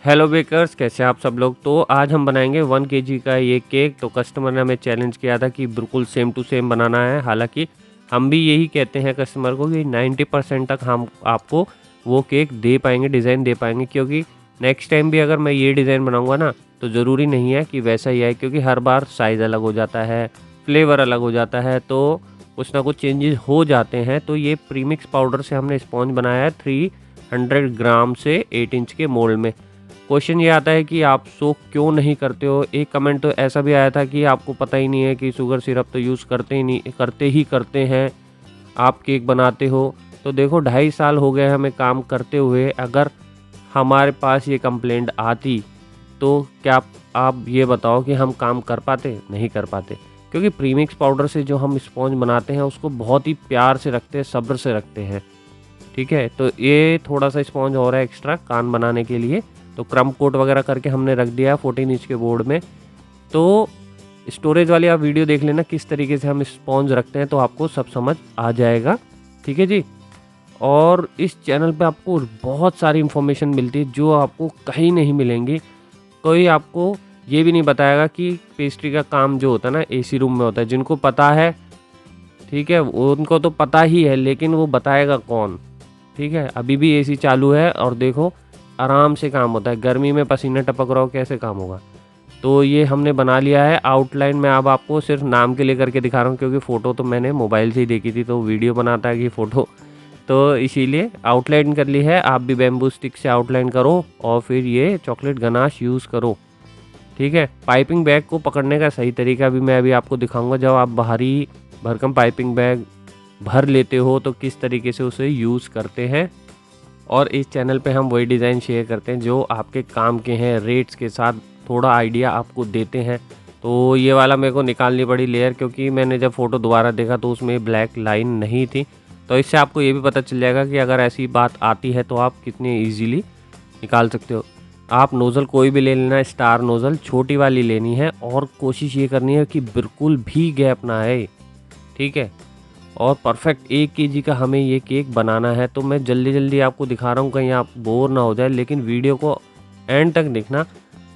Hello bakers, कैसे हैं आप सब लोग। तो आज हम बनाएंगे 1 केजी का ये केक। तो कस्टमर ने हमें चैलेंज किया था कि बिल्कुल सेम टू सेम बनाना है। हालांकि हम भी यही कहते हैं कस्टमर को कि 90% तक हम आपको वो केक दे पाएंगे, डिज़ाइन दे पाएंगे, क्योंकि नेक्स्ट टाइम भी अगर मैं ये डिज़ाइन बनाऊंगा ना तो ज़रूरी नहीं है कि वैसा ही आए, क्योंकि हर बार साइज़ अलग हो जाता है, फ्लेवर अलग हो जाता है, तो कुछ ना कुछ चेंजेस हो जाते हैं। तो ये प्रीमिक्स पाउडर से हमने स्पॉन्ज बनाया है 300 ग्राम से 8 इंच के मोल्ड में। क्वेश्चन ये आता है कि आप सोक क्यों नहीं करते हो। एक कमेंट तो ऐसा भी आया था कि आपको पता ही नहीं है कि शुगर सिरप तो यूज़ करते हैं, आप केक बनाते हो। तो देखो 2.5 साल हो गए हमें काम करते हुए, अगर हमारे पास ये कंप्लेंट आती तो क्या आप ये बताओ कि हम काम कर पाते? नहीं कर पाते, क्योंकि प्रीमिक्स पाउडर से जो हम स्पॉन्ज बनाते हैं उसको बहुत ही प्यार से रखते हैं, सब्र से रखते हैं। ठीक है, तो ये थोड़ा सा स्पॉन्ज और है एक्स्ट्रा कान बनाने के लिए। तो क्रम कोट वगैरह करके हमने रख दिया है 14 इंच के बोर्ड में। तो स्टोरेज वाली आप वीडियो देख लेना किस तरीके से हम स्पॉन्ज रखते हैं, तो आपको सब समझ आ जाएगा। ठीक है जी। और इस चैनल पे आपको बहुत सारी इन्फॉर्मेशन मिलती है जो आपको कहीं नहीं मिलेंगी। कोई आपको ये भी नहीं बताएगा कि पेस्ट्री का काम जो होता है ना एसी रूम में होता है। जिनको पता है, ठीक है, उनको तो पता ही है, लेकिन वो बताएगा कौन। ठीक है, अभी भी एसी चालू है और देखो आराम से काम होता है। गर्मी में पसीना टपक रहा हो, कैसे काम होगा। तो ये हमने बना लिया है आउटलाइन में। अब आपको सिर्फ नाम के लिए करके दिखा रहा हूँ, क्योंकि फ़ोटो तो मैंने मोबाइल से ही देखी थी, तो वीडियो बनाता है कि फ़ोटो, तो इसीलिए आउटलाइन कर ली है। आप भी बैम्बू स्टिक से आउटलाइन करो और फिर ये चॉकलेट गनाश यूज़ करो। ठीक है, पाइपिंग बैग को पकड़ने का सही तरीका भी मैं अभी आपको दिखाऊंगा। जब आप बाहरी भरकम पाइपिंग बैग भर लेते हो तो किस तरीके से उसे यूज़ करते हैं। और इस चैनल पे हम वही डिज़ाइन शेयर करते हैं जो आपके काम के हैं, रेट्स के साथ थोड़ा आइडिया आपको देते हैं। तो ये वाला मेरे को निकालनी पड़ी लेयर, क्योंकि मैंने जब फ़ोटो दोबारा देखा तो उसमें ब्लैक लाइन नहीं थी। तो इससे आपको ये भी पता चल जाएगा कि अगर ऐसी बात आती है तो आप कितनी ईजीली निकाल सकते हो। आप नोज़ल कोई भी ले लेना, स्टार नोज़ल छोटी वाली लेनी है, और कोशिश ये करनी है कि बिल्कुल भी गैप ना आए। ठीक है, और परफेक्ट 1 केजी का हमें ये केक बनाना है। तो मैं जल्दी जल्दी आपको दिखा रहा हूँ, कहीं आप बोर ना हो जाए, लेकिन वीडियो को एंड तक देखना।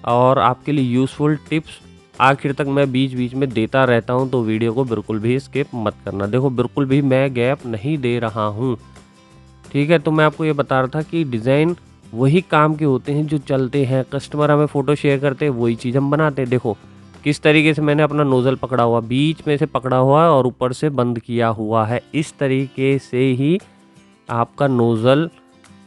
और आपके लिए यूज़फुल टिप्स आखिर तक मैं बीच बीच में देता रहता हूँ, तो वीडियो को बिल्कुल भी स्किप मत करना। देखो बिल्कुल भी मैं गैप नहीं दे रहा हूँ। ठीक है, तो मैं आपको ये बता रहा था कि डिज़ाइन वही काम के होते हैं जो चलते हैं। कस्टमर हमें फ़ोटो शेयर करते हैं, वही चीज़ हम बनाते हैं। देखो किस तरीके से मैंने अपना नोज़ल पकड़ा हुआ, बीच में से पकड़ा हुआ है और ऊपर से बंद किया हुआ है। इस तरीके से ही आपका नोज़ल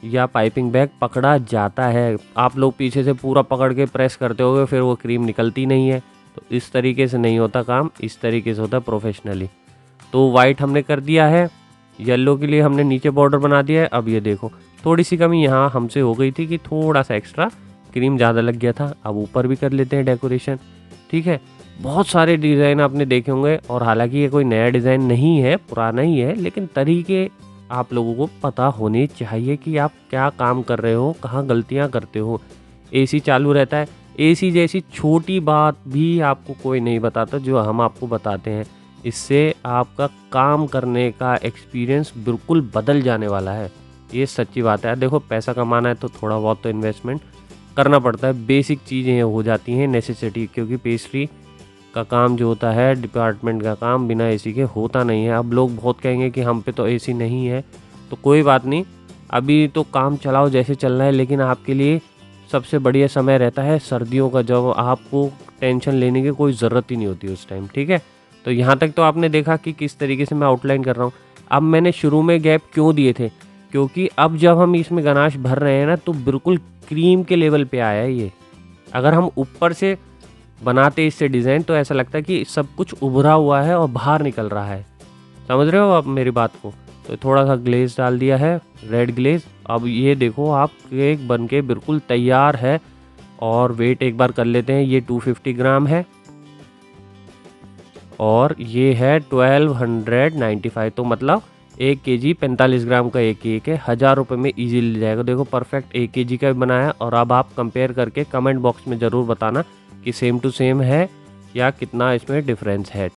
या पाइपिंग बैग पकड़ा जाता है। आप लोग पीछे से पूरा पकड़ के प्रेस करते होगे, फिर वो क्रीम निकलती नहीं है। तो इस तरीके से नहीं होता काम, इस तरीके से होता है प्रोफेशनली। तो वाइट हमने कर दिया है, येलो के लिए हमने नीचे बॉर्डर बना दिया है। अब ये देखो थोड़ी सी कमी यहाँ हमसे हो गई थी कि थोड़ा सा एक्स्ट्रा क्रीम ज़्यादा लग गया था। अब ऊपर भी कर लेते हैं डेकोरेशन। ठीक है, बहुत सारे डिज़ाइन आपने देखे होंगे, और हालांकि ये कोई नया डिज़ाइन नहीं है, पुराना ही है, लेकिन तरीके आप लोगों को पता होने चाहिए कि आप क्या काम कर रहे हो, कहाँ गलतियाँ करते हो। एसी चालू रहता है, एसी जैसी छोटी बात भी आपको कोई नहीं बताता जो हम आपको बताते हैं। इससे आपका काम करने का एक्सपीरियंस बिल्कुल बदल जाने वाला है। ये सच्ची बात है। देखो पैसा कमाना है तो थोड़ा बहुत तो इन्वेस्टमेंट करना पड़ता है। बेसिक चीज़ें हो जाती हैं नेसेसिटी, क्योंकि पेस्ट्री का काम जो होता है, डिपार्टमेंट का काम बिना एसी के होता नहीं है। अब लोग बहुत कहेंगे कि हम पे तो एसी नहीं है, तो कोई बात नहीं, अभी तो काम चलाओ जैसे चल रहा है। लेकिन आपके लिए सबसे बढ़िया समय रहता है सर्दियों का, जब आपको टेंशन लेने की कोई ज़रूरत ही नहीं होती उस टाइम। ठीक है, तो यहाँ तक तो आपने देखा कि किस तरीके से मैं आउटलाइन कर रहा हूँ। अब मैंने शुरू में गैप क्यों दिए थे, क्योंकि अब जब हम इसमें गनाश भर रहे हैं ना तो बिल्कुल क्रीम के लेवल पे आया है ये। अगर हम ऊपर से बनाते इससे डिज़ाइन तो ऐसा लगता है कि सब कुछ उभरा हुआ है और बाहर निकल रहा है। समझ रहे हो आप मेरी बात को। तो थोड़ा सा ग्लेज डाल दिया है, रेड ग्लेज। अब ये देखो आप केक बन के बिल्कुल तैयार है। और वेट एक बार कर लेते हैं, ये 250 ग्राम है और ये है 1295। तो मतलब 1 केजी 45 ग्राम का एक केक है। 1000 रुपये में ईजीली ले जाएगा। देखो परफेक्ट 1 केजी का भी बनाया। और अब आप कंपेयर करके कमेंट बॉक्स में ज़रूर बताना कि सेम टू सेम है या कितना इसमें डिफरेंस है।